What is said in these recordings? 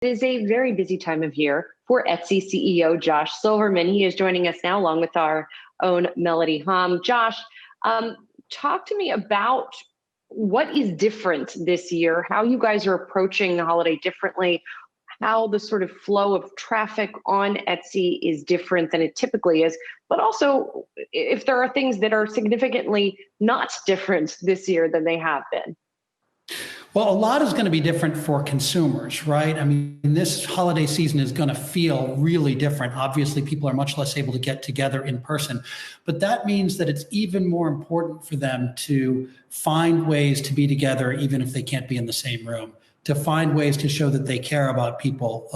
It is a very busy time of year for Etsy CEO Josh Silverman. He is joining us now along with our own Melody Hom. Josh, talk to me about what is different this year, how you guys are approaching the holiday differently, how the sort of flow of traffic on Etsy is different than it typically is, but also if there are things that are significantly not different this year than they have been. Well, a lot is going to be different for consumers, right? I mean, this holiday season is going to feel really different. Obviously, people are much less able to get together in person, but that means that it's even more important for them to find ways to be together, even if they can't be in the same room, to find ways to show that they care about people,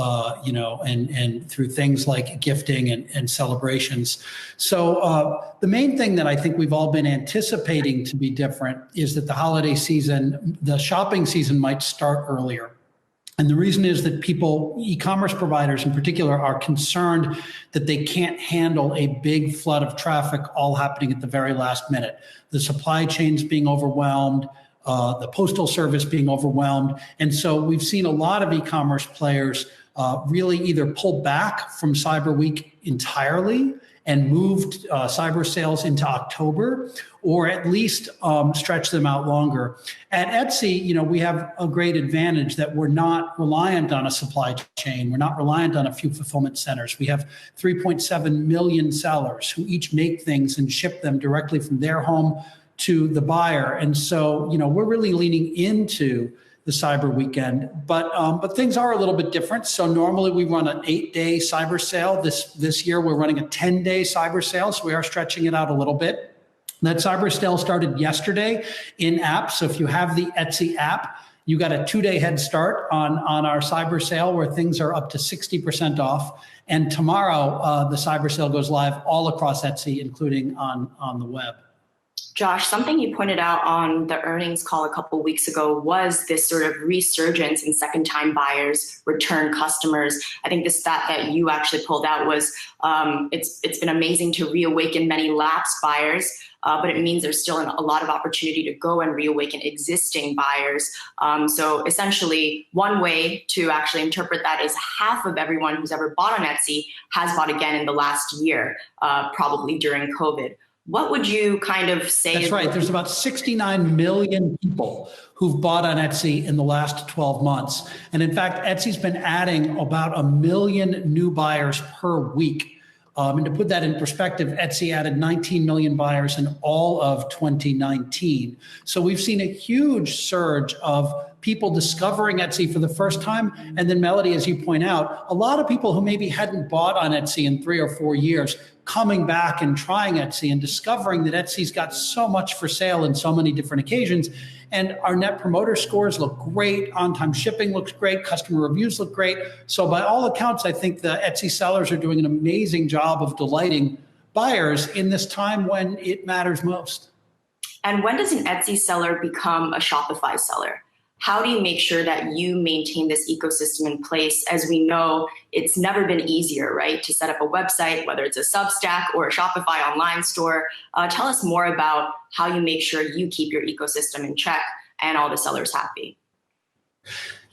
and through things like gifting and celebrations. So the main thing that I think we've all been anticipating to be different is that the holiday season, the shopping season might start earlier. And the reason is that people, e-commerce providers in particular, are concerned that they can't handle a big flood of traffic all happening at the very last minute. The supply chains being overwhelmed, the postal service being overwhelmed. And so we've seen a lot of e-commerce players really either pull back from Cyber Week entirely and moved cyber sales into October, or at least stretch them out longer. At Etsy, we have a great advantage that we're not reliant on a supply chain. We're not reliant on a few fulfillment centers. We have 3.7 million sellers who each make things and ship them directly from their home to the buyer. And so, we're really leaning into the cyber weekend, but things are a little bit different. So normally we run an 8-day cyber sale. This year we're running a 10-day cyber sale. So we are stretching it out a little bit. That cyber sale started yesterday in app. So if you have the Etsy app, you got a 2-day head start on our cyber sale where things are up to 60% off. And tomorrow the cyber sale goes live all across Etsy, including on the web. Josh, something you pointed out on the earnings call a couple of weeks ago was this sort of resurgence in second-time buyers, return customers. I think the stat that you actually pulled out was it's been amazing to reawaken many lapsed buyers, but it means there's still a lot of opportunity to go and reawaken existing buyers. So essentially, one way to actually interpret that is half of everyone who's ever bought on Etsy has bought again in the last year, probably during COVID. What would you kind of say? That's right. There's about 69 million people who've bought on Etsy in the last 12 months. And in fact, Etsy's been adding about 1 million new buyers per week. And to put that in perspective, Etsy added 19 million buyers in all of 2019. So we've seen a huge surge of people discovering Etsy for the first time. And then Melody, as you point out, a lot of people who maybe hadn't bought on Etsy in 3 or 4 years coming back and trying Etsy and discovering that Etsy's got so much for sale in so many different occasions. And our net promoter scores look great. On-time shipping looks great. Customer reviews look great. So by all accounts, I think the Etsy sellers are doing an amazing job of delighting buyers in this time when it matters most. And when does an Etsy seller become a Shopify seller? How do you make sure that you maintain this ecosystem in place? As we know, it's never been easier, right, to set up a website, whether it's a Substack or a Shopify online store. Tell us more about how you make sure you keep your ecosystem in check and all the sellers happy.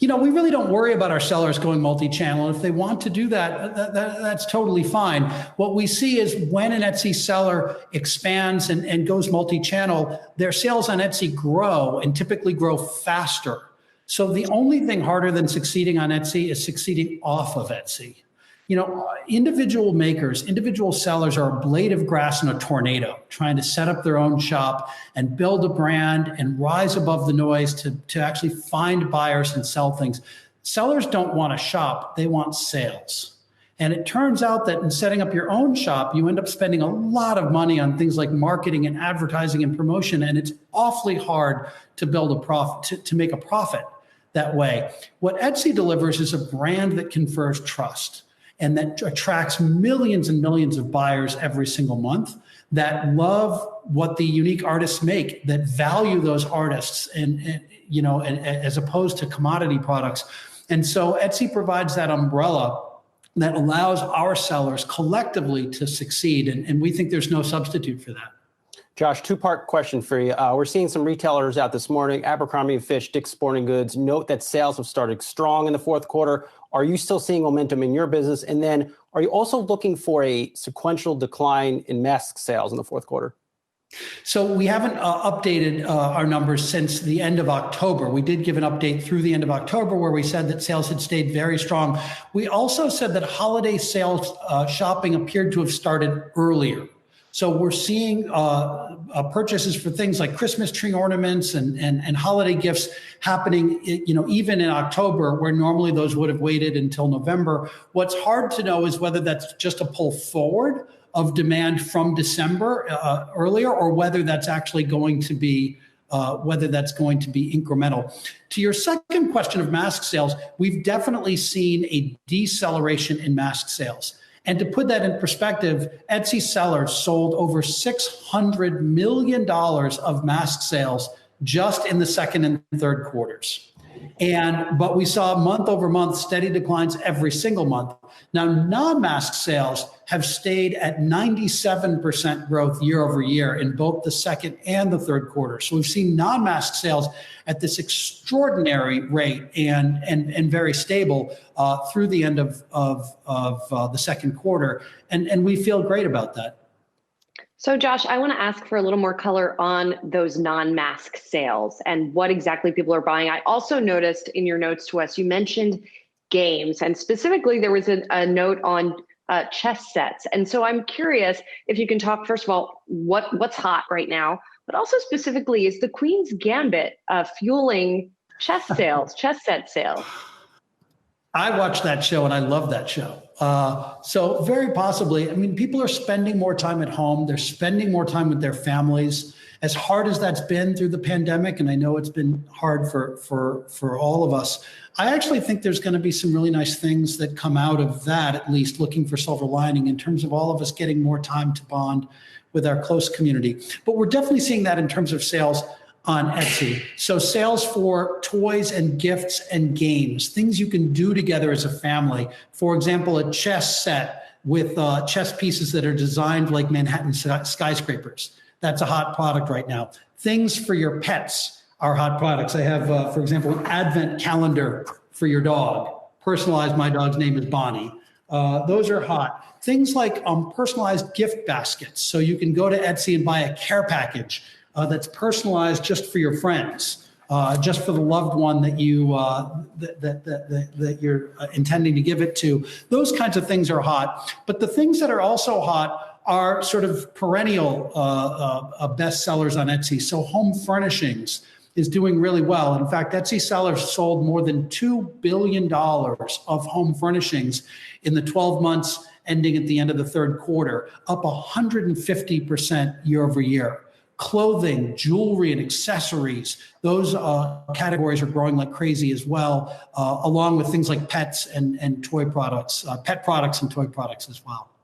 We really don't worry about our sellers going multi-channel. If they want to do that, that's totally fine. What we see is when an Etsy seller expands and goes multi-channel, their sales on Etsy grow and typically grow faster. So the only thing harder than succeeding on Etsy is succeeding off of Etsy. Individual makers, individual sellers are a blade of grass in a tornado, trying to set up their own shop and build a brand and rise above the noise to actually find buyers and sell things. Sellers don't want to shop, they want sales. And it turns out that in setting up your own shop, you end up spending a lot of money on things like marketing and advertising and promotion, and it's awfully hard to build a profit, to make a profit that way. What Etsy delivers is a brand that confers trust and that attracts millions and millions of buyers every single month that love what the unique artists make, that value those artists and as opposed to commodity products. And so Etsy provides that umbrella that allows our sellers collectively to succeed. And we think there's no substitute for that. Josh, two-part question for you. We're seeing some retailers out this morning, Abercrombie & Fitch, Dick's Sporting Goods, note that sales have started strong in the fourth quarter, Are you still seeing momentum in your business? And then are you also looking for a sequential decline in mask sales in the fourth quarter? So we haven't updated our numbers since the end of October. We did give an update through the end of October where we said that sales had stayed very strong. We also said that holiday sales shopping appeared to have started earlier. So we're seeing purchases for things like Christmas tree ornaments and holiday gifts happening, even in October, where normally those would have waited until November. What's hard to know is whether that's just a pull forward of demand from December earlier, or whether that's actually going to be incremental. To your second question of mask sales, we've definitely seen a deceleration in mask sales. And to put that in perspective, Etsy sellers sold over $600 million of mask sales just in the second and third quarters. But we saw month over month steady declines every single month. Now, non-mask sales have stayed at 97% growth year over year in both the second and the third quarter. So we've seen non-mask sales at this extraordinary rate and very stable through the end of the second quarter. And we feel great about that. So Josh, I want to ask for a little more color on those non-mask sales and what exactly people are buying. I also noticed in your notes to us, you mentioned games, and specifically there was a note on chess sets. And so I'm curious if you can talk, first of all, what's hot right now, but also specifically, is the Queen's Gambit fueling chess set sales? I watched that show and I love that show. So very possibly, people are spending more time at home. They're spending more time with their families. As hard as that's been through the pandemic, and I know it's been hard for all of us, I actually think there's going to be some really nice things that come out of that, at least looking for silver lining in terms of all of us getting more time to bond with our close community. But we're definitely seeing that in terms of sales on Etsy. So sales for toys and gifts and games, things you can do together as a family. For example, a chess set with chess pieces that are designed like Manhattan skyscrapers. That's a hot product right now. Things for your pets are hot products. I have, for example, an advent calendar for your dog. Personalized, my dog's name is Bonnie. Those are hot. Things like personalized gift baskets. So you can go to Etsy and buy a care package that's personalized just for your friends, just for the loved one that you're intending to give it to. Those kinds of things are hot. But the things that are also hot are sort of perennial bestsellers on Etsy. So home furnishings is doing really well. In fact, Etsy sellers sold more than $2 billion of home furnishings in the 12 months ending at the end of the third quarter, up 150% year over year. Clothing, jewelry, and accessories, those categories are growing like crazy as well, along with things like pets and toy products, pet products and toy products as well.